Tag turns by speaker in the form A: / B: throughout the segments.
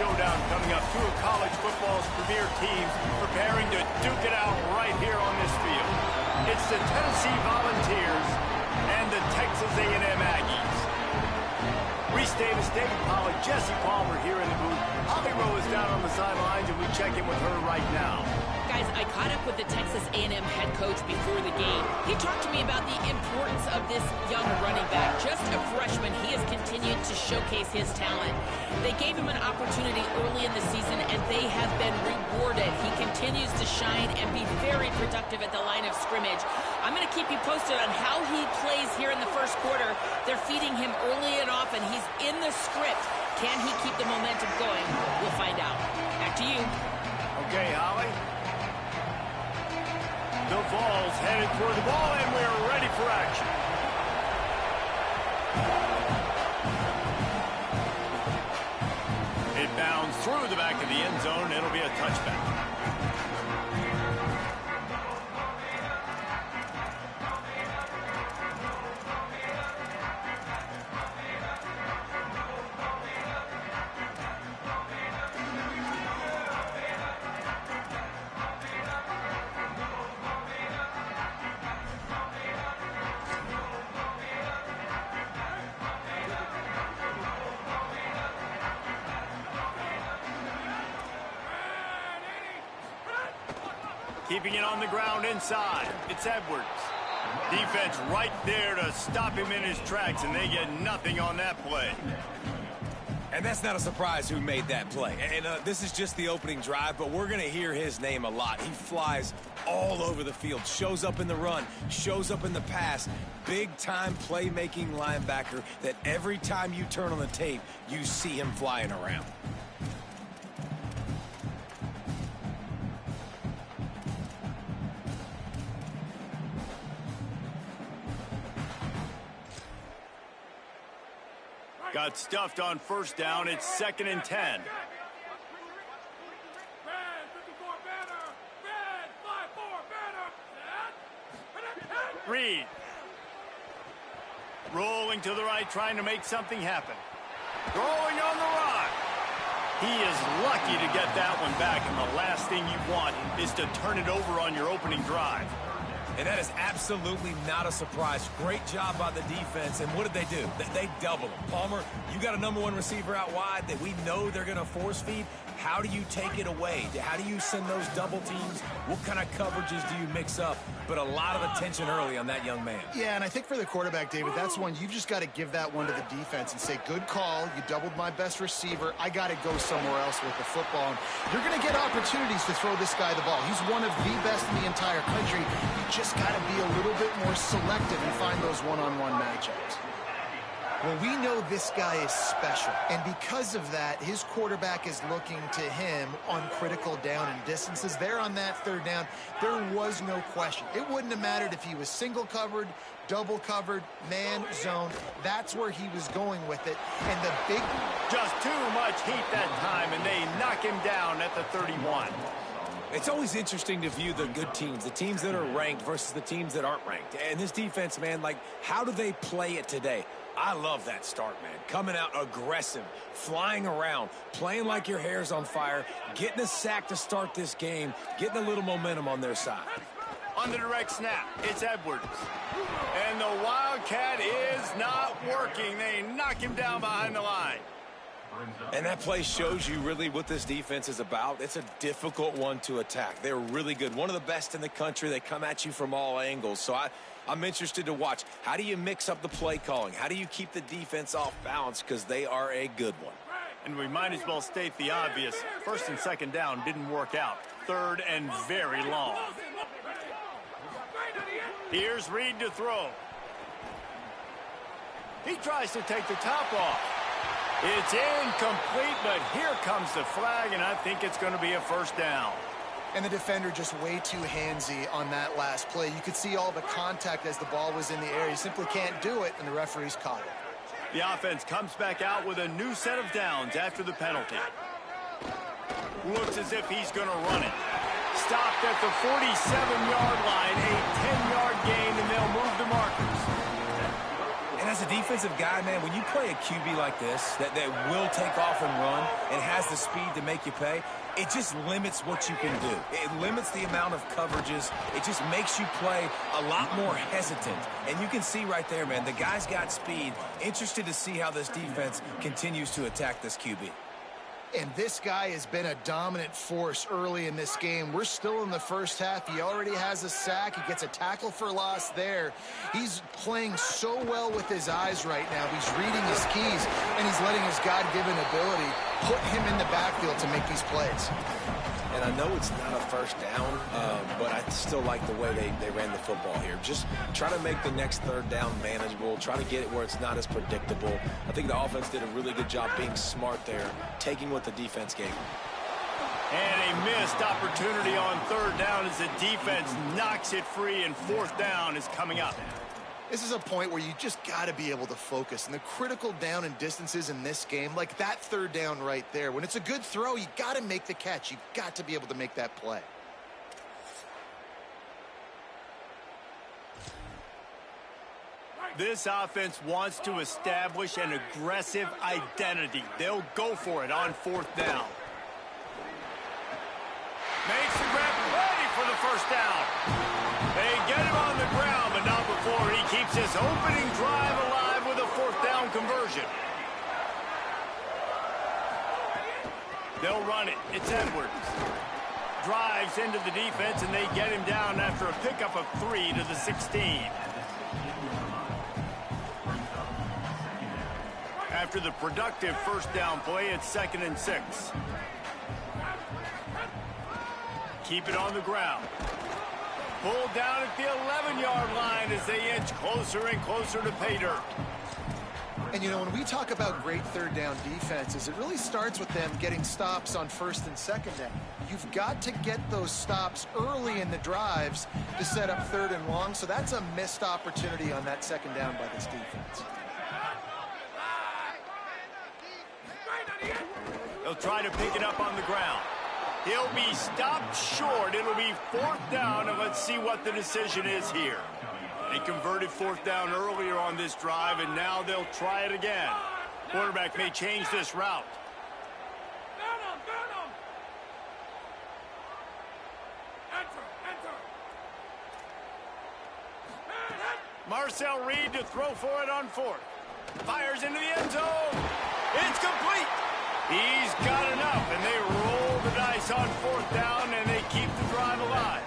A: showdown coming up. Two of college football's premier teams preparing to duke it out right here on this field. It's the Tennessee Volunteers and the Texas A&M Aggies. Reese Davis, David Pollack, Jesse Palmer here in the booth. Holly Rowe is down on the sidelines, and we check in with her right now.
B: Guys, I caught up with the Texas A&M head coach before the game. He talked to me about the importance of this young running back. Just a freshman, he has continued to showcase his talent. They gave him an opportunity early in the season, and they have been rewarded. He continues to shine and be very productive at the line of scrimmage. I'm going to keep you posted on how he plays here in the first quarter. They're feeding him early and often. He's in the script. Can he keep the momentum going? We'll find out. Back to you.
A: Okay, Holly. The Vols headed toward the ball, and we're ready for action. It bounds through the back of the end zone. It'll be a touchback. Keeping it on the ground inside. It's Edwards. Defense right there to stop him in his tracks, and they get nothing on that play.
C: And that's not a surprise who made that play. And this is just the opening drive, but we're going to hear his name a lot. He flies all over the field, shows up in the run, shows up in the pass. Big-time playmaking linebacker that every time you turn on the tape, you see him flying around.
A: Got stuffed on first down. It's 2nd and 10. Reed. Rolling to the right, trying to make something happen. Throwing on the run. He is lucky to get that one back, and the last thing you want is to turn it over on your opening drive.
C: And that is absolutely not a surprise. Great job by the defense. And what did they do? They doubled him. Palmer, you got a #1 receiver out wide that we know they're going to force feed. How do you take it away? How do you send those double teams? What kind of coverages do you mix up? But a lot of attention early on that young man.
D: Yeah, and I think for the quarterback, David, that's one you've just got to give that one to the defense and say, good call. You doubled my best receiver. I got to go somewhere else with the football. And you're going to get opportunities to throw this guy the ball. He's one of the best in the entire country. You just got to be a little bit more selective and find those one-on-one matchups. Well, we know this guy is special, and because of that, his quarterback is looking to him on critical down and distances. There on that 3rd down, there was no question. It wouldn't have mattered if he was single covered, double covered, man, zone. That's where he was going with it, and the big...
A: Just too much heat that time, and they knock him down at the 31.
C: It's always interesting to view the good teams, the teams that are ranked versus the teams that aren't ranked. And this defense, man, like, how do they play it today? I love that start, man. Coming out aggressive, flying around, playing like your hair's on fire, getting a sack to start this game, getting a little momentum on their side.
A: On the direct snap, it's Edwards. And the Wildcat is not working. They knock him down behind the line.
C: And that play shows you really what this defense is about. It's a difficult one to attack. They're really good. One of the best in the country. They come at you from all angles. So I'm interested to watch. How do you mix up the play calling? How do you keep the defense off balance? Because they are a good one.
A: And we might as well state the obvious. 1st and 2nd down didn't work out. 3rd and very long. Here's Reed to throw. He tries to take the top off. It's incomplete, but here comes the flag, and I think it's going to be a 1st down.
D: And the defender just way too handsy on that last play. You could see all the contact as the ball was in the air. You simply can't do it, and the referee's caught it.
A: The offense comes back out with a new set of downs after the penalty. Looks as if he's going to run it. Stopped at the 47-yard line, a 10-yard gain, and they'll move the markers.
C: And as a defense, defensive guy, man, when you play a QB like this that will take off and run and has the speed to make you pay, it just limits what you can do. It limits the amount of coverages. It just makes you play a lot more hesitant. And you can see right there, man, the guy's got speed. Interested to see how this defense continues to attack this QB.
D: And this guy has been a dominant force early in this game. We're still in the first half. He already has a sack. He gets a tackle for loss there. He's playing so well with his eyes right now. He's reading his keys, and he's letting his God-given ability put him in the backfield to make these plays.
C: And I know it's not a first down, but I still like the way they ran the football here. Just try to make the next third down manageable. Try to get it where it's not as predictable. I think the offense did a really good job being smart there, taking what the defense gave them.
A: And a missed opportunity on third down as the defense knocks it free, and fourth down is coming up.
D: This is a point where you just got to be able to focus. And the critical down and distances in this game, like that third down right there, when it's a good throw, you got to make the catch. You've got to be able to make that play.
A: This offense wants to establish an aggressive identity. They'll go for it on fourth down. Makes the grab, ready for the first down. They get him on the ground, but not before he keeps his opening drive alive with a fourth down conversion. They'll run it. It's Edwards. Drives into the defense, and they get him down after a pickup of 3 to the 16. After the productive first down play, it's 2nd and 6. Keep it on the ground. Pulled down at the 11-yard line as they inch closer and closer to pay dirt.
D: And, you know, when we talk about great third down defenses, it really starts with them getting stops on first and second down. You've got to get those stops early in the drives to set up third and long, so that's a missed opportunity on that second down by this defense.
A: They'll try to pick it up on the ground. He'll be stopped short. It'll be fourth down, and let's see what the decision is here. They converted fourth down earlier on this drive, and now they'll try it again. Quarterback may change this route. Marcel Reed to throw for it on fourth. Fires into the end zone. It's complete. He's got enough, and they roll the dice on fourth down, and they keep the drive alive.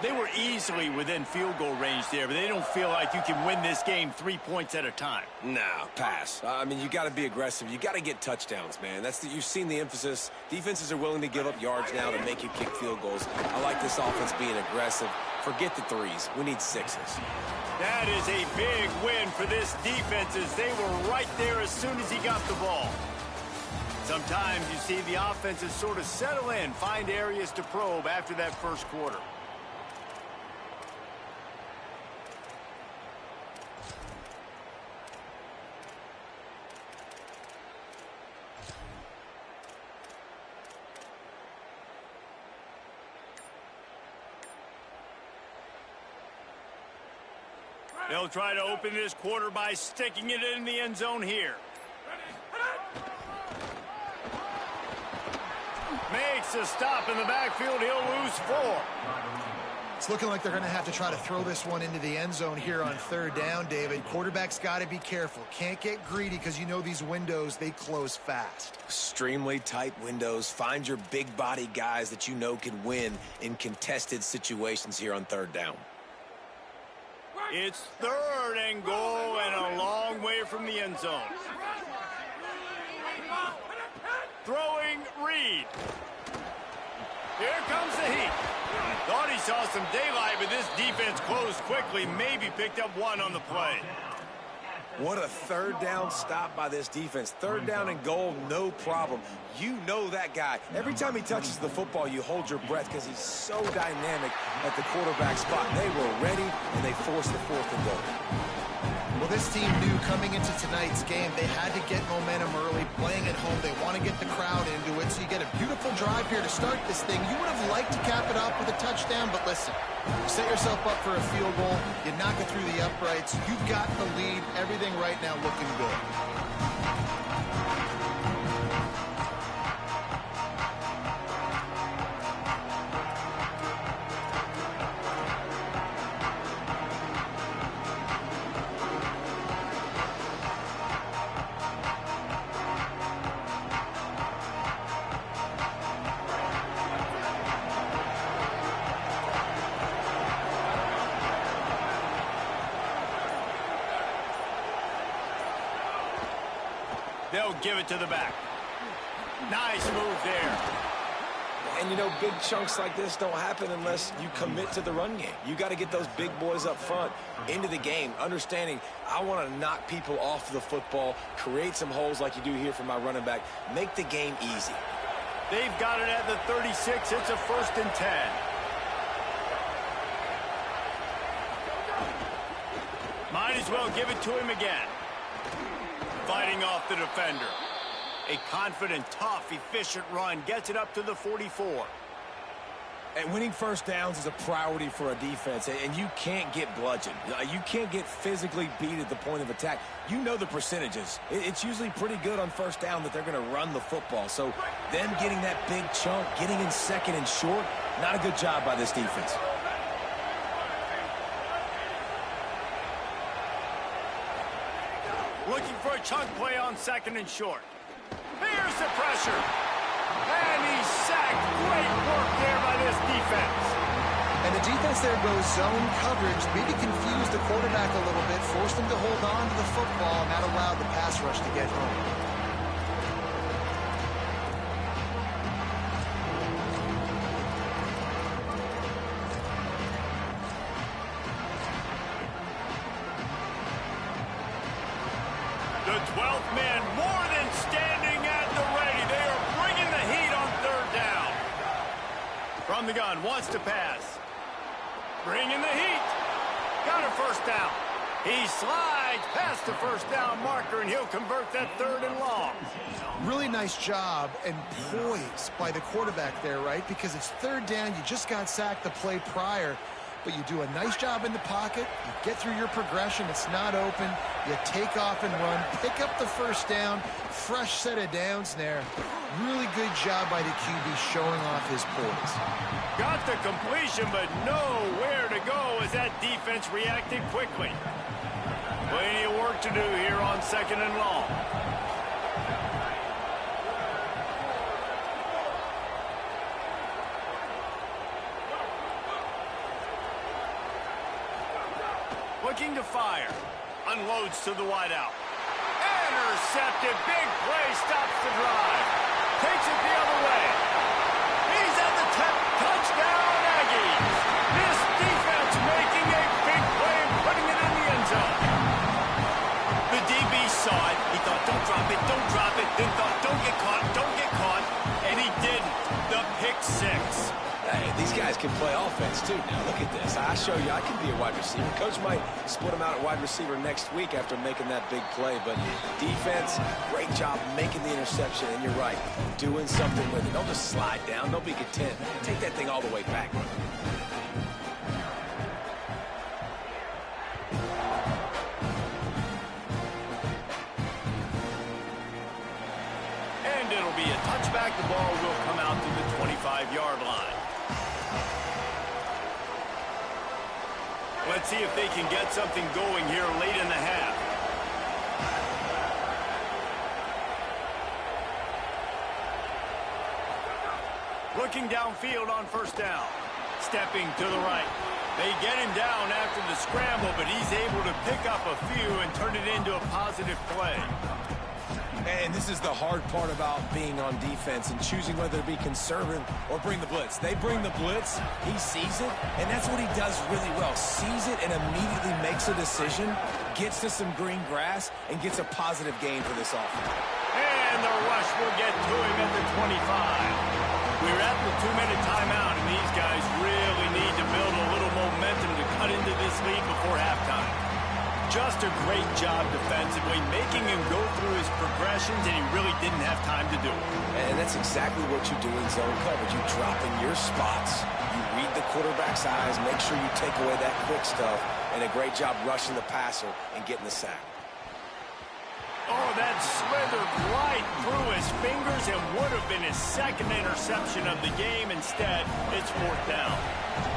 A: They were easily within field goal range there, but they don't feel like you can win this game 3 points at a time.
C: No, pass. I mean, you got to be aggressive. You got to get touchdowns, man. You've seen the emphasis. Defenses are willing to give up yards now to make you kick field goals. I like this offense being aggressive. Forget the threes. We need sixes.
A: That is a big win for this defense, as they were right there as soon as he got the ball. Sometimes you see the offenses sort of settle in, find areas to probe after that first quarter. They'll try to open this quarter by sticking it in the end zone here. Makes a stop in the backfield. He'll lose 4.
D: It's looking like they're going to have to try to throw this one into the end zone here on third down, David. Quarterback's got to be careful. Can't get greedy because you know these windows, they close fast.
C: Extremely tight windows. Find your big body guys that you know can win in contested situations here on third down.
A: It's 3rd and goal and a long way from the end zone. Throwing Reed. Here comes the heat. Thought he saw some daylight, but this defense closed quickly. Maybe picked up 1 on the play.
C: What a third down stop by this defense. Third down and goal, no problem. You know that guy. Every time he touches the football, you hold your breath because he's so dynamic at the quarterback spot. They were ready, and they forced the 4th and goal.
D: Well, this team knew coming into tonight's game they had to get momentum early, playing at home. They want to get the crowd into it, so you get a beautiful drive here to start this thing. You would have liked to cap it off with a touchdown, but listen, Set yourself up for a field goal. You knock it through the uprights. You've got the lead. Everything right now looking good.
A: They'll give it to the back. Nice move there.
C: And, you know, big chunks like this don't happen unless you commit to the run game. You got to get those big boys up front into the game, understanding I want to knock people off the football, create some holes like you do here for my running back, make the game easy.
A: They've got it at the 36. It's a 1st and 10. Might as well give it to him again. Fighting off the defender. A confident, tough, efficient run. Gets it up to the 44.
C: And winning first downs is a priority for a defense, and you can't get bludgeoned. You can't get physically beat at the point of attack. You know the percentages. It's usually pretty good on first down that they're going to run the football. So them getting that big chunk, getting in 2nd and short, not a good job by this defense.
A: Looking for a chunk play on 2nd and short. Here's the pressure. And he's sacked. Great work there by this defense.
D: And the defense there goes zone coverage, maybe confused the quarterback a little bit, forced him to hold on to the football, and that allowed the pass rush to get home.
A: The 12th man more than standing at the ready. They are bringing the heat on 3rd down. From the gun, wants to pass. Bringing the heat. Got a 1st down. He slides past the 1st down marker, and he'll convert that 3rd and long.
D: Really nice job and poise by the quarterback there, right? Because it's 3rd down. You just got sacked the play prior. But you do a nice job in the pocket. You get through your progression. It's not open. You take off and run. Pick up the 1st down. Fresh set of downs there. Really good job by the QB showing off his poise.
A: Got the completion, but nowhere to go as that defense reacted quickly. Plenty of work to do here on 2nd and long. Looking to fire. Unloads to the wideout. Intercepted. Big play. Stops the drive. Takes it the other way. He's at the 10. Touchdown, Aggies. This defense making a big play and putting it in the end zone. The DB saw it. He thought, don't drop it, don't drop it. Then thought, don't get caught, don't get caught. And he did the pick 6.
C: Hey, these guys can play offense, too. Now, look at this. I show you I can be a wide receiver. Coach might split him out at wide receiver next week after making that big play. But defense, great job making the interception. And you're right, doing something with it. Don't just slide down. Don't be content. Take that thing all the way back.
A: And it'll be a touchback. The ball will come out to the 25-yard line. Let's see if they can get something going here late in the half. Looking downfield on 1st down. Stepping to the right. They get him down after the scramble, but he's able to pick up a few and turn it into a positive play.
C: And this is the hard part about being on defense and choosing whether to be conservative or bring the blitz. They bring the blitz, he sees it, and that's what he does really well. Sees it and immediately makes a decision, gets to some green grass, and gets a positive gain for this offense.
A: And the rush will get to him at the 25. We're at the 2-minute timeout, and these guys really need to build a little momentum to cut into this lead before halftime. Just a great job defensively, making him go through his progressions, and he really didn't have time to do it.
C: And that's exactly what you do in zone coverage. You drop in your spots, you read the quarterback's eyes, make sure you take away that quick stuff, and a great job rushing the passer and getting the sack.
A: Oh, that slithered right through his fingers and would have been his second interception of the game. Instead, it's fourth down.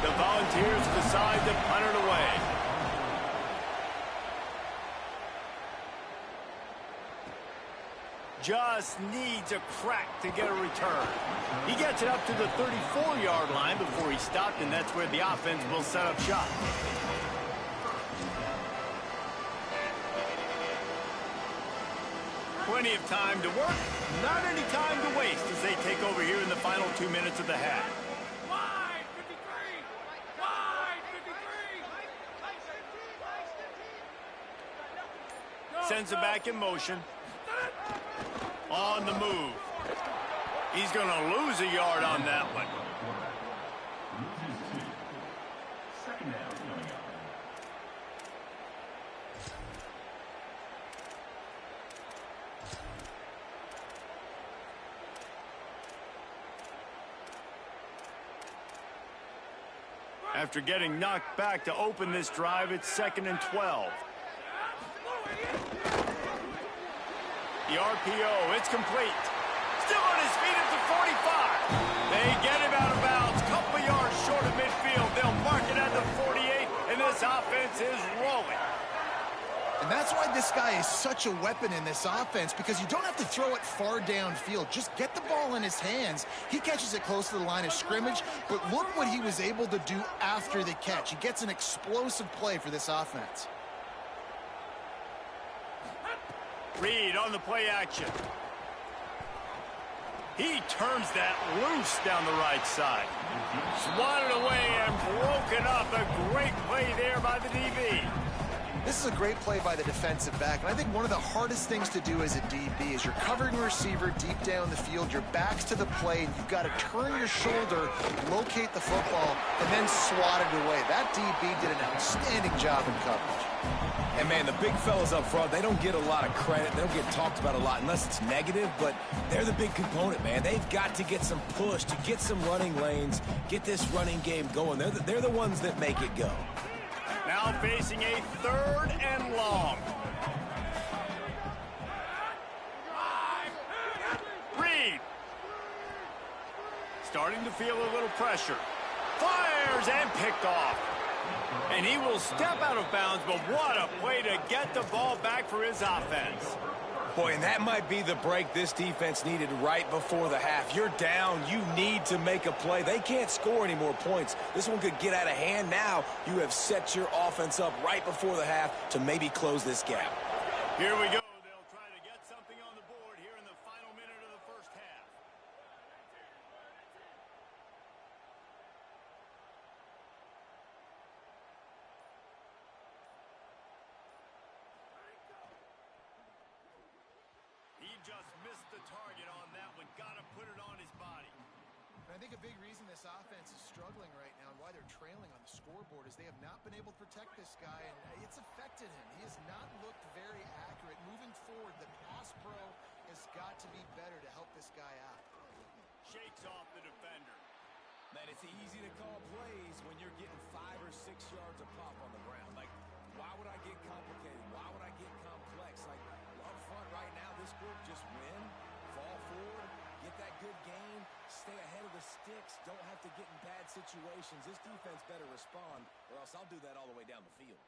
A: The Volunteers decide to punt it away. Just needs a crack to get a return. He gets it up to the 34-yard line before he stopped, and that's where the offense will set up shop. Plenty of time to work, not any time to waste as they take over here in the final 2 minutes of the half.
E: Wide 53! Wide 53!
A: Sends it back in motion. On the move. He's going to lose a yard on that one. After getting knocked back to open this drive, it's 2nd and 12. The RPO, it's complete. Still on his feet at the 45. They get him out of bounds. Couple yards short of midfield. They'll mark it at the 48, and this offense is rolling.
D: And that's why this guy is such a weapon in this offense, because you don't have to throw it far downfield. Just get the ball in his hands. He catches it close to the line of scrimmage, but look what he was able to do after the catch. He gets an explosive play for this offense.
A: Reed on the play action. He turns that loose down the right side. Swatted away and broken up. A great play there by the DB.
D: This is a great play by the defensive back, and I think one of the hardest things to do as a DB is you're covering a receiver deep down the field, your back's to the play, and you've got to turn your shoulder, locate the football, and then swat it away. That DB did an outstanding job in coverage.
C: And, man, the big fellas up front, they don't get a lot of credit. They don't get talked about a lot unless it's negative, but they're the big component, man. They've got to get some push, to get some running lanes, get this running game going. They're the ones that make it go.
A: Now facing a 3rd and long. Reed. Starting to feel a little pressure. Fires and picked off. And he will step out of bounds, but what a play to get the ball back for his offense.
C: Boy, and that might be the break this defense needed right before the half. You're down. You need to make a play. They can't score any more points. This one could get out of hand now. You have set your offense up right before the half to maybe close this gap.
A: Here we go. They'll try to get something on the board here in the final minute of the first half. He just missed the target on that one. Got to put it on his body.
D: I think a big reason this offense is struggling right now and why they're trailing on the scoreboard is they have not been able to protect this guy, and it's affected him. He has not looked very accurate. Moving forward, the pass pro has got to be better to help this guy out.
A: Shakes off the defender.
C: Man, it's easy to call plays when you're getting 5 or 6 yards of pop on the ground. Like, why would I get complicated? Why would I get complex? Like, up front right now, this group just win, fall forward, get that good game, stay ahead of the sticks, don't have to get in bad situations. This defense better respond, or else I'll do that all the way down the field.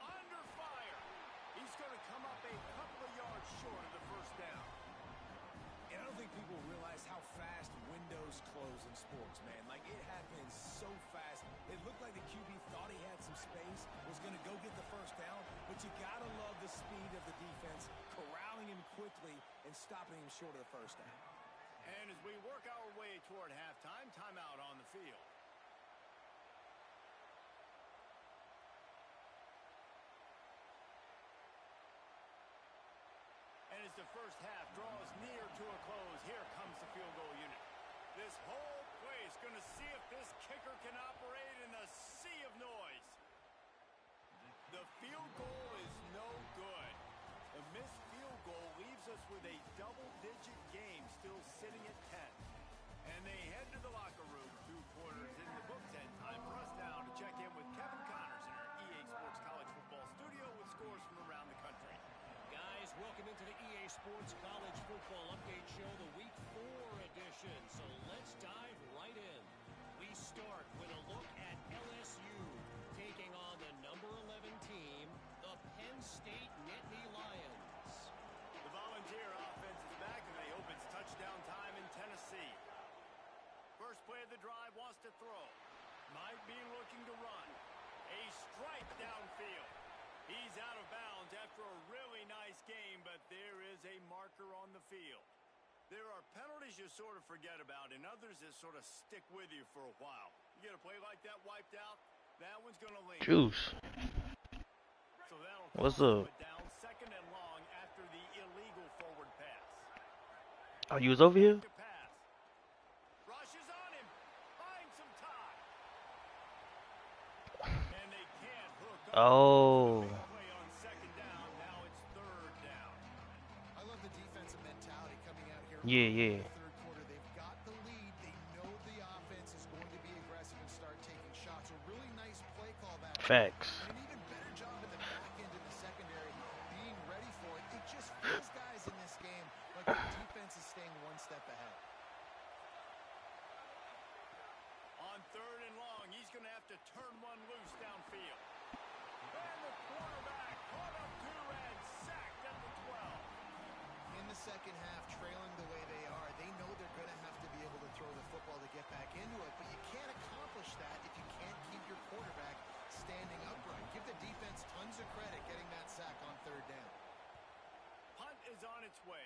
A: Under fire. He's going to come up a couple of yards short of the first down.
C: And I don't think people realize how fast windows close in sports, man. Like, it happens so fast. It looked like the QB thought he had some space, was going to go get the first down, but you got to love the speed of the defense, corralling him quickly and stopping him short of the first down.
A: And as we work our way toward halftime, timeout on the field. And as the first half draws near to a close, here comes the field goal unit. This whole place going to see if this kicker can operate in the sea of noise. The field us with a double-digit game still sitting at 10. And they head to the locker room. 2 quarters in the books, and time for us now to check in with Kevin Connors in our EA Sports College Football studio with scores from around the country.
F: Guys, welcome into the EA Sports College Football Update Show, the Week 4 edition. So let's dive right in. We start with a look at LSU taking on the number 11 team, the Penn State Nittany Lions.
A: The Volunteer offense is back, and they hope it's touchdown time in Tennessee. First play of the drive, wants to throw. Might be looking to run. A strike downfield. He's out of bounds after a really nice game, but there is a marker on the field. There are penalties you sort of forget about, and others that sort of stick with you for a while. You get a play like that wiped out, that one's going to lean.
G: Juice.
A: So that'll
G: What's
A: cost him
G: up?
A: a down, second and long after the illegal forward pass.
G: Oh, you was over here?
A: To pass. Rushes on him. Finds some time. And they can't hook up.
G: Oh.
A: Big play on second down. Now it's third down.
D: I love the defensive mentality coming out here.
G: Yeah,
D: In
G: yeah.
D: the third quarter, they've got the lead. They know the offense is going to be aggressive and start taking shots. A really nice play call that.
G: Facts.
D: And an even better job at the back end in the secondary, being ready for it. It just feels, guys, in this game like the defense is staying one step ahead.
A: On third and long, he's going to have to turn one loose downfield. And the quarterback caught up to and sacked at the 12.
D: In the second half, trailing the way they are, they know they're going to have to be able to throw the football to get back into it, but you can't accomplish that if you can't keep your quarterback standing upright. Give the defense tons of credit getting that sack on third down.
A: Punt is on its way.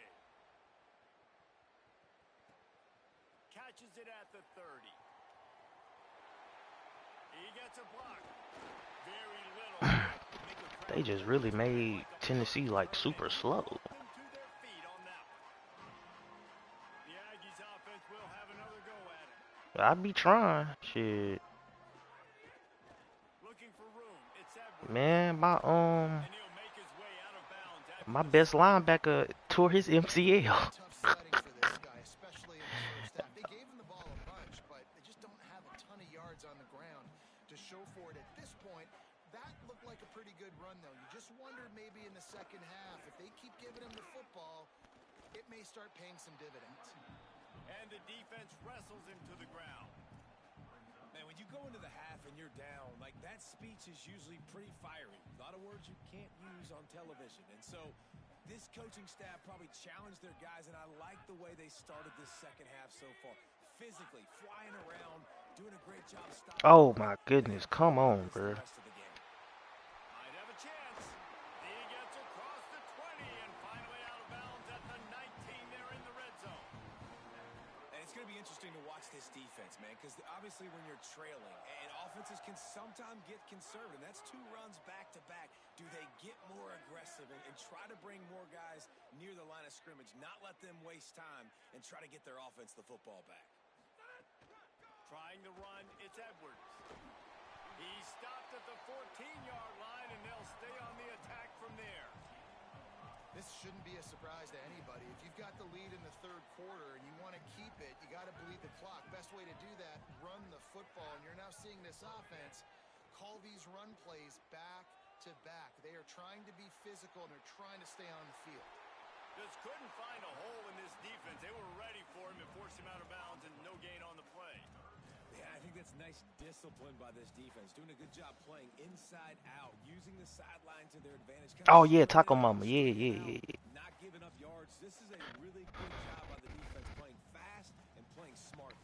A: Catches it at the 30. He gets a block. Very little. Make a
G: They just really made Tennessee like super slow.
A: them to their feet on that one. The Aggies offense will have another go at it.
G: I be trying. Shit.
A: Looking for room. It's Edwards.
G: Man,
A: And he'll make his way out of bounds after
G: my
A: the
G: best linebacker tore his MCL.
D: Tough sledding for this guy, especially in the first half. They gave him the ball a bunch, but they just don't have a ton of yards on the ground to show for it at this point. That looked like a pretty good run, though. You just wondered maybe in the second half, if they keep giving him the football, it may start paying some dividends.
A: And the defense wrestles him to the ground.
C: Man, when you go into the half and you're down, like that speech is usually pretty fiery. A lot of words you can't use on television. And so this coaching staff probably challenged their guys, and I like the way they started this second half so far. Physically, flying around, doing a great job stopping.
G: Oh my goodness, come on, bro.
A: Might have a chance. He gets across the 20 and finally out of bounds at the 19 there in the red zone.
C: And it's going to be interesting to watch this defense, man, because obviously when you're trailing, and offenses can sometimes get conservative. That's 2 runs back-to-back. Do they get more aggressive and try to bring more guys near the line of scrimmage, not let them waste time, and try to get their offense the football back?
A: Trying to run, it's Edwards. He stopped at the 14-yard line, and they'll stay on the attack from there.
D: This shouldn't be a surprise to anybody. If you've got the lead in the third quarter and you want to keep it, you got to bleed the clock. Best way to do that, run the football. And you're now seeing this offense call these run plays back to back. They are trying to be physical, and they're trying to stay on the field.
A: Just couldn't find a hole in this defense. They were ready for him and forced him out of bounds, and no gain on the play.
C: Yeah, I think that's nice discipline by this defense. Doing a good job playing inside out, using the sideline to their advantage.
G: Oh yeah, Taco Mama. Yeah, yeah, yeah, yeah.
C: Not giving up yards. This is a really good job by the defense, playing fast and playing smart.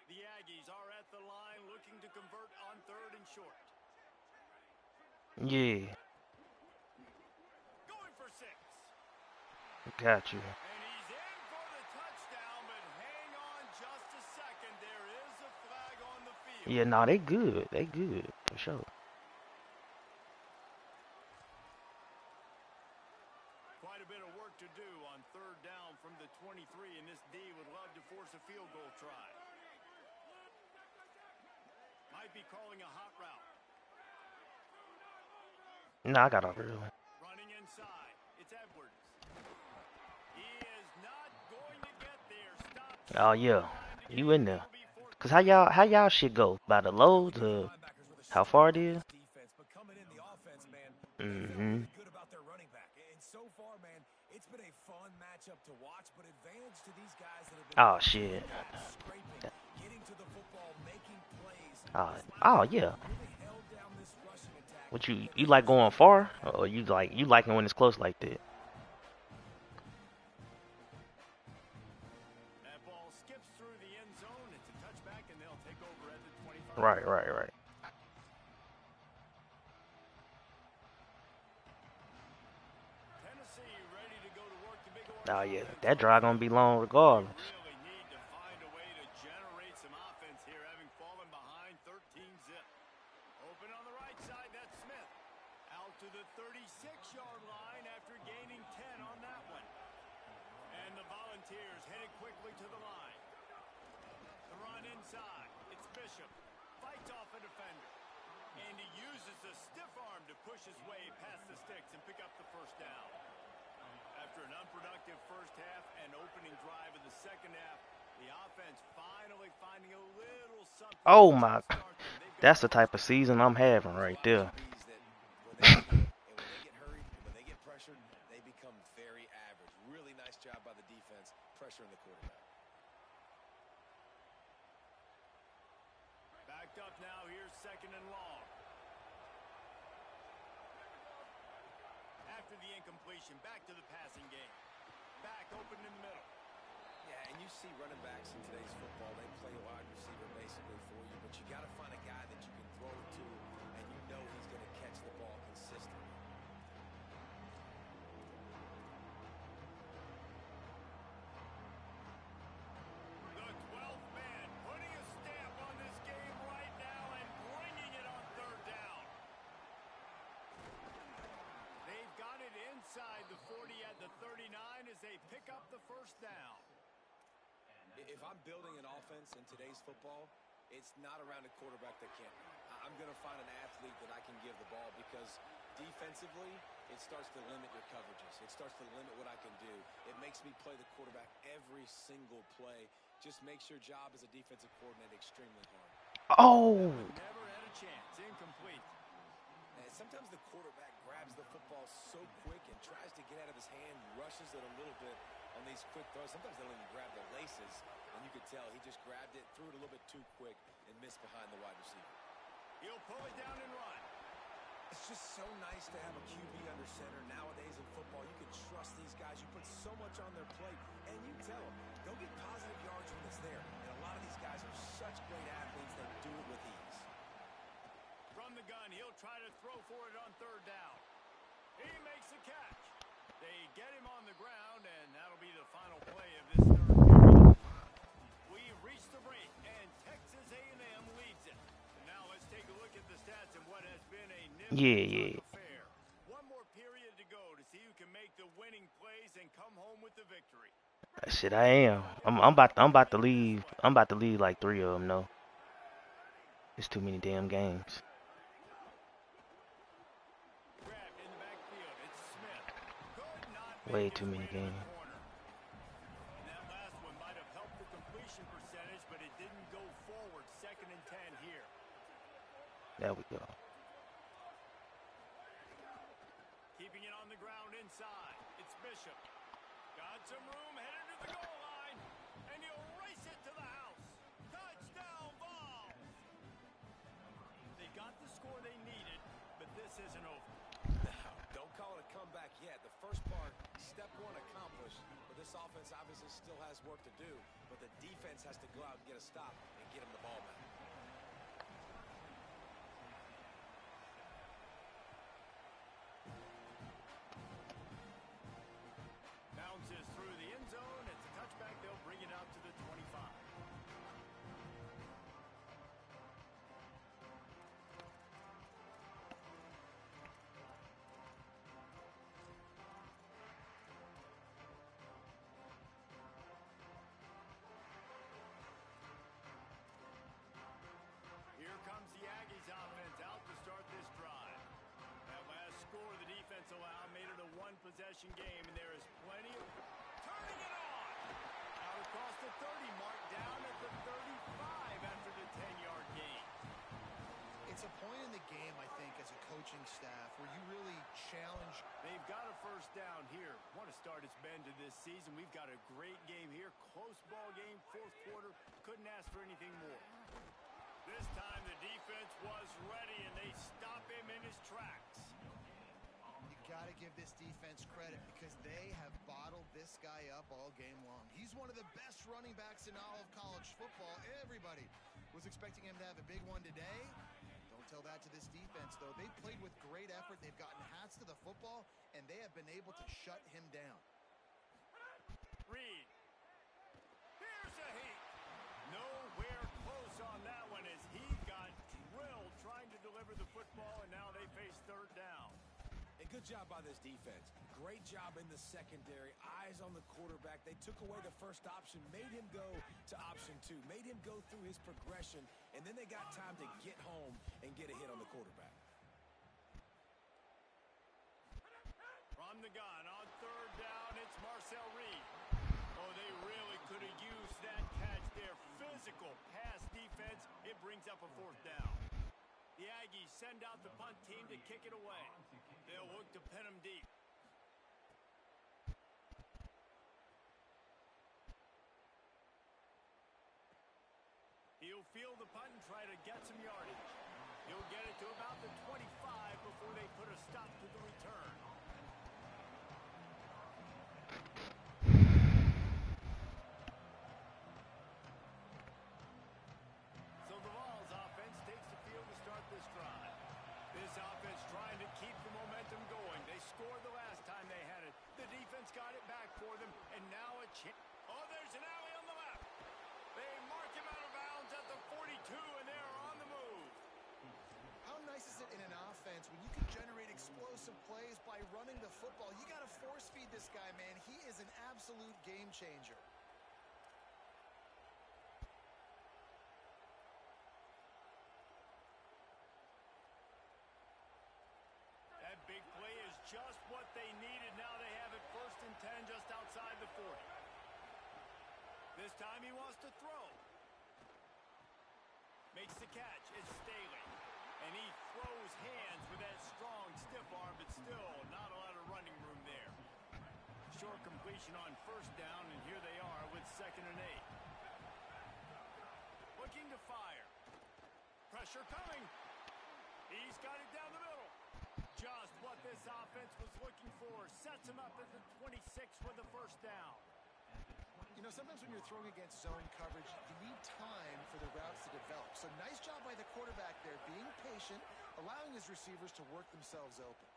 A: The Aggies are at the line looking to convert on third and short.
G: Yeah,
A: Going for 6.
G: got you.
A: And he's in for the touchdown, but hang on just a second. There is a flag on the field.
G: Yeah, nah, they good. They good for sure.
A: Quite a bit of work to do on third down from the 23, and this D would love to force a field goal try. Might be calling a hot route.
G: No, I got off early.
A: Running inside. It's Edwards. He is not going to get there. Stops
G: Oh
A: short
G: yeah,
A: of the line to
G: you
A: gain.
G: in there?
A: That'll be fourth
G: Cause
A: down.
G: how y'all shit go? By the low to
C: Linebackers with a
G: how
C: strength
G: far it
C: on
G: is?
C: this defense, but coming in the offense, man, they felt
G: Mm-hmm.
C: really good about their running back. And so far, man, it's been a fun matchup to watch, but advantage to these guys that have been
G: Oh
C: really
G: shit.
C: fast, scraping, getting to the football, making plays.
G: Oh,
C: This
G: oh
C: linebacker
G: yeah.
C: really held down this rushing attack.
G: What you
C: And
G: you
C: they
G: like
C: just
G: going
C: made it
G: far,
C: happen.
G: or you like it when it's close like that?
A: That ball skips through the end zone. It's a touchback, and they'll take over at the 25.
G: Right, right, right.
A: Tennessee ready to go to work the big orange
G: Oh yeah,
A: offense
G: that
A: on
G: drive
A: the
G: gonna be
A: field.
G: long
A: They
G: regardless.
A: really need to find a way to generate some offense here, having fallen behind 13-zip. Open on the right side, that's Smith. Out to the 36-yard line after gaining 10 on that one. And the Volunteers headed quickly to the line. The run inside. It's Bishop. Fights off a defender. And he uses the stiff arm to push his way past the sticks and pick up the first down. After an unproductive first half and opening drive of the second half, the offense finally finding a little something
G: Oh
A: to
G: my,
A: jumpstart them. They've got
G: that's
A: a
G: the
A: first
G: type of
A: down.
G: season I'm having right there.
C: QBs that when they get hit and when they get hurried and when they get pressured, they become very average. Really nice job by the defense, pressuring the quarterback.
A: Backed up now, here's second and long. After the incompletion, back to the passing game. Back open in the middle.
C: Yeah, and you see running backs in today's football, they play a wide receiver basically for you, but you got to find a guy that you can throw it to, and you know he's going to catch the ball consistently.
A: The 12th man putting a stamp on this game right now and bringing it on third down. They've got it inside the 40 at the 39 as they pick up the first down.
C: If I'm building an offense in today's football, it's not around a quarterback that can't run. I'm going to find an athlete that I can give the ball because defensively, it starts to limit your coverages. It starts to limit what I can do. It makes me play the quarterback every single play. Just makes your job as a defensive coordinator extremely hard.
G: Oh,
A: Never had a chance. Incomplete.
C: And sometimes the quarterback grabs the football so quick and tries to get out of his hand, rushes it a little bit on these quick throws. Sometimes they don't even grab the laces, and you could tell he just grabbed it, threw it a little bit too quick, and missed behind the wide receiver.
A: He'll pull it down and run.
C: It's just so nice to have a QB under center. Nowadays in football, you can trust these guys. You put so much on their plate, and you tell them, go get positive yards when it's there. And a lot of these guys are such great athletes that do it with ease.
A: From the gun, he'll try to throw for it on third down. He makes the catch. They get him on the ground, and that'll be the final play of this third period. We reach the break, and Texas A&M leads it. And now let's take a look at the stats and what has been a
G: yeah.
A: affair. One more period to go to see who can make the winning plays and come home with the victory.
G: Shit, I am. I'm about to leave. I'm about to leave like 3 of them. No, it's too many damn games.
A: Grabbed in the backfield. It's Smith. Could not
G: Way
A: make
G: too
A: his
G: many
A: way to the
G: games.
A: corner. And that last one might have helped the completion percentage, but it didn't go forward. Second and 10 here.
G: There we go.
A: Keeping it on the ground inside. It's Bishop. Got some room, headed to the goal line. And he'll race it to the house. Touchdown ball. They got the score they needed, but this isn't over.
C: Don't call it a comeback yet. The first part, step one accomplished, but this offense obviously still has work to do, but the defense has to go out and get a stop and get him the ball back.
A: Bounces through the end zone. It's a touchback. They'll bring it out to the 25. defense allowed made it a one-possession game, and there is plenty of turning it on. Out across the 30 mark, down at the 35 after the 10-yard gain.
D: It's a point in the game, I think, as a coaching staff where you really challenge.
A: They've got a first down here. What a start it's been to this season. We've got a great game here. Close ball game, fourth quarter. Couldn't ask for anything more. This time the defense was ready, and they stop him in his tracks.
D: You got to give this defense credit because they have bottled this guy up all game long. He's one of the best running backs in all of college football. Everybody was expecting him to have a big one today. Don't tell that to this defense, though. They played with great effort. They've gotten hats to the football, and they have been able to shut him down.
A: Reed. Here's a heat. Nowhere close on that one as he got drilled trying to deliver the football, and now they face third down.
C: A good job by this defense. Great job in the secondary. Eyes on the quarterback. They took away the first option, made him go to option 2, made him go through his progression, and then they got time to get home and get a hit on the quarterback.
A: From the gun on third down, it's Marcel Reed. Oh, they really could have used that catch there. Physical pass defense. It brings up a fourth down. The Aggies send out the punt team to kick it away. They'll look to pin him deep. He'll field the punt and try to get some yardage. He'll get it to about the 25 before they put a stop to the return. So the Vols offense takes the field to start this drive. This offense trying to keep the momentum going. They scored the last time they had it. The defense got it back for them, and now a chance. Oh, there's an alley on the left. They mark him out of bounds at the 42, and they're on the move.
D: How nice is it in an offense when you can generate explosive plays by running the football? You got to force feed this guy, man. He is an absolute game changer.
A: That big play is just what they needed. Now they have it 1st and 10 just outside the 40. This time he wants to throw. Makes the catch. It's Staley. And he throws hands with that strong, stiff arm, but still not a lot of running room there. Short completion on 1st down, and here they are with 2nd and 8. Looking to fire. Pressure coming. He's got it down the middle. Just what this offense was looking for. Sets him up at the 26 for the 1st down.
D: You know, sometimes when you're throwing against zone coverage, you need time for the routes to develop. So nice job by the quarterback there, being patient, allowing his receivers to work themselves open.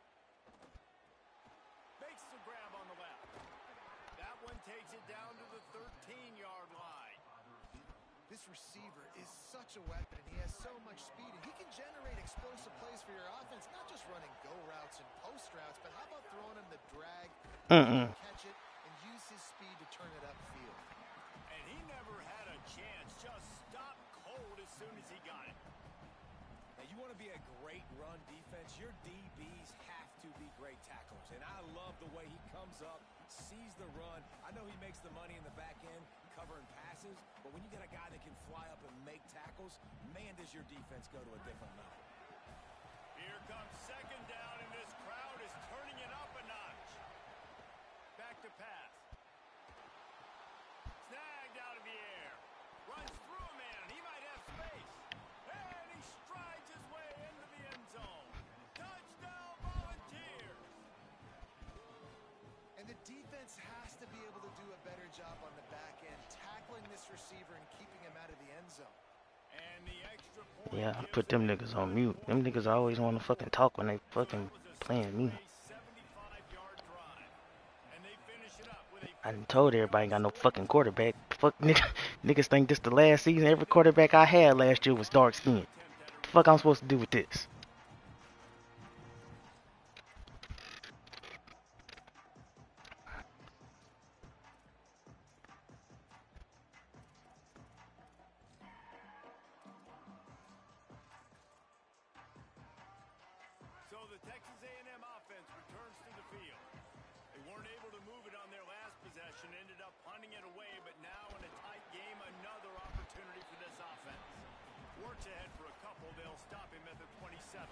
A: Makes the grab on the left. That one takes it down to the 13-yard line.
D: This receiver is such a weapon, and he has so much speed. And he can generate explosive plays for your offense, not just running go routes and post routes, but how about throwing him the drag, catch it, and use his speed to turn it upfield.
A: And he never had a chance. Just stopped cold as soon as he got it.
C: Now, you want to be a great run defense, your DBs have to be great tacklers. And I love the way he comes up, sees the run. I know he makes the money in the back end covering passes, but when you got a guy that can fly up and make tackles, man, does your defense go to a different level.
A: Here comes 2nd down, and this crowd is turning it up a notch. Back to pass. Snagged out of the air. Runs through a man. He might have space. And he strides his way into the end zone. Touchdown, Volunteers.
D: And the defense has to be able to do a better job on the back end, tackling this receiver and keeping him out of the end zone.
A: And the extra point.
G: Yeah, I put them niggas on mute. Them niggas always want to fucking talk when they fucking playing me. I done told everybody ain't got no fucking quarterback. Fuck niggas think this the last season. Every quarterback I had last year was dark skinned. The fuck I'm supposed to do with this?
A: So the Texas A&M offense returns Weren't able to move it on their last possession, ended up punting it away, but now in a tight game, another opportunity for this offense. Works ahead for a couple, they'll stop him at the 27.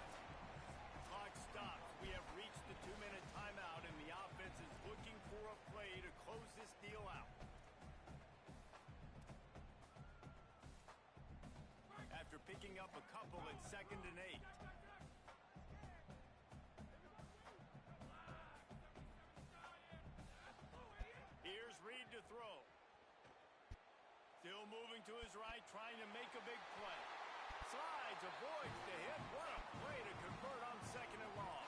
A: Clock stops. We have reached the 2-minute timeout, and the offense is looking for a play to close this deal out. After picking up a couple at 2nd and 8. Here's Reed to throw. Still moving to his right, trying to make a big play. Slides, avoids the hit. What a play to convert on 2nd and long.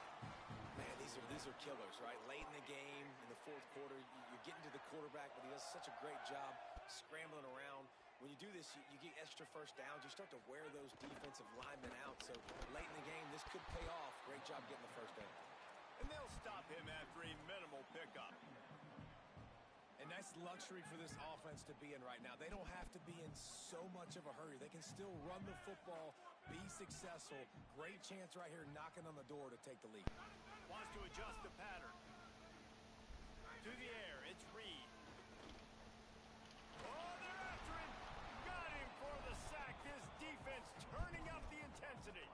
C: Man, these are killers, right? Late in the game, in the 4th quarter, you're getting to the quarterback, but he does such a great job scrambling around. When you do this, you get extra first downs. You start to wear those defensive linemen out. So late in the game, this could pay off. Great job getting the first down.
A: And they'll stop him after a minimal pickup.
C: And that's luxury for this offense to be in right now. They don't have to be in so much of a hurry. They can still run the football, be successful. Great chance right here knocking on the door to take the lead.
A: Wants to adjust the pattern. To the air, it's Reed. Oh, they're after him. Got him for the sack. This defense turning up the intensity.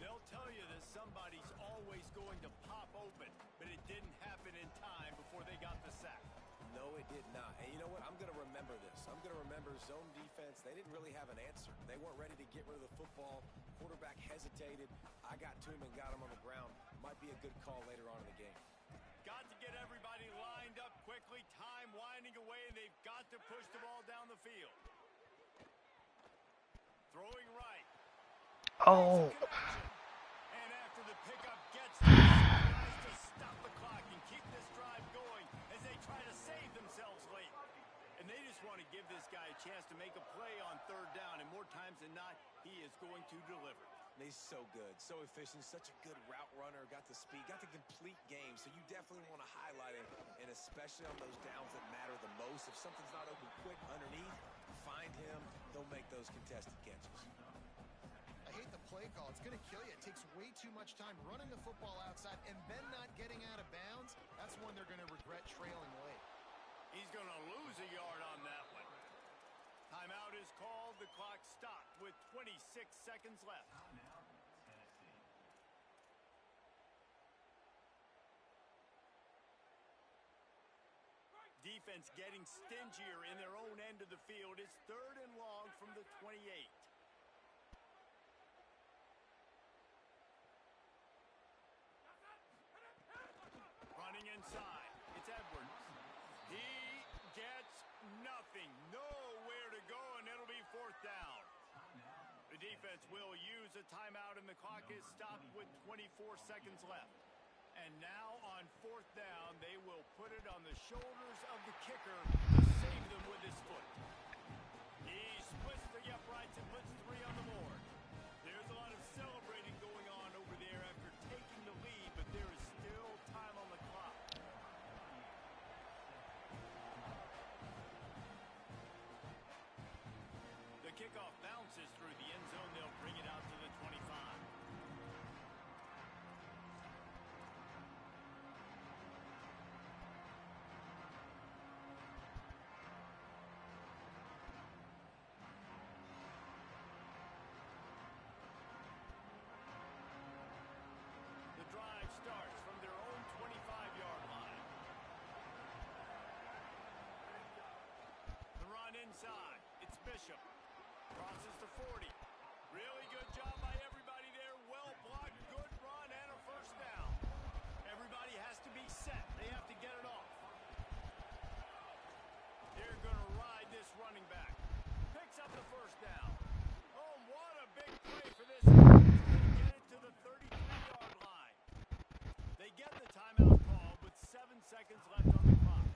A: They'll tell you that somebody's always going to pop open, but it didn't happen in time before they got the sack.
C: No, it did not. And you know what? I'm going to remember this. I'm going to remember zone defense. They didn't really have an answer. They weren't ready to get rid of the football. Quarterback hesitated. I got to him and got him on the ground. Might be a good call later on in the game.
A: Got to get everybody lined up quickly. Time winding away, and they've got to push the ball down the field. Throwing right.
G: Oh.
A: And after the pickup gets tries to stop the clock and keep this drive going as they try to save themselves late. And they just want to give this guy a chance to make a play on 3rd down, and more times than not, he is going to deliver.
C: He's so good, so efficient, such a good route runner, got the speed, got the complete game, so you definitely want to highlight him, and especially on those downs that matter the most. If something's not open quick underneath, find him, they'll make those contested catches.
D: I hate the play call. It's going to kill you. It takes way too much time running the football outside and then not getting out of bounds. That's when they're going to regret trailing late.
A: He's going to lose a yard on that one. Timeout is called. The clock stopped with 26 seconds left. Defense getting stingier in their own end of the field. It's 3rd and long from the 28. Running inside. It's Edwards. He gets nothing. Nowhere to go, and it'll be 4th down. The defense will use a timeout, and the clock is stopped with 24 seconds left. And now on 4th down, they will put it on the shoulders of the kicker to save them with his foot. He splits the uprights and puts 3 on the board. There's a lot of celebrating going on over there after taking the lead, but there is still time on the clock. The kickoff bounces through the end zone. They'll bring it out to the 25. The drive starts from their own 25-yard line. The run inside. It's Bishop. Crosses the 40. Really good job by everybody there. Well blocked, good run, and a 1st down. Everybody has to be set. They have to get it off. They're going to ride this running back. Picks up the 1st down. Oh, what a big play for this. They get it to the 33-yard line. They get the timeout call with 7 seconds left on the clock.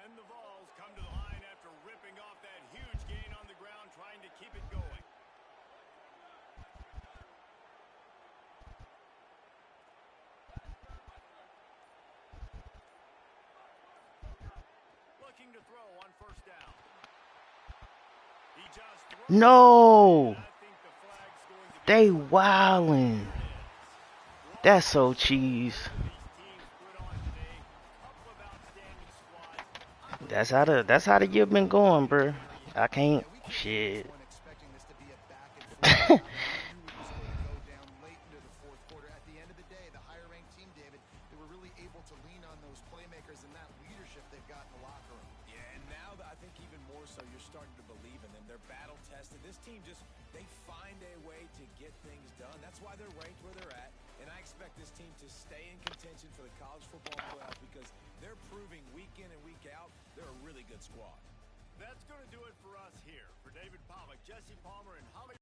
A: And the Vols come to the line after ripping off that huge gain on the ground, trying to keep it going. Looking to throw on 1st down.
G: No! They wildin'. That's so cheese. That's how the year been going, bro. I can't shit.
C: This team just, they find a way to get things done. That's why they're ranked where they're at. And I expect this team to stay in contention for the college football playoffs because they're proving week in and week out they're a really good squad.
A: That's going to do it for us here. For David Pollack, Jesse Palmer, and Holly.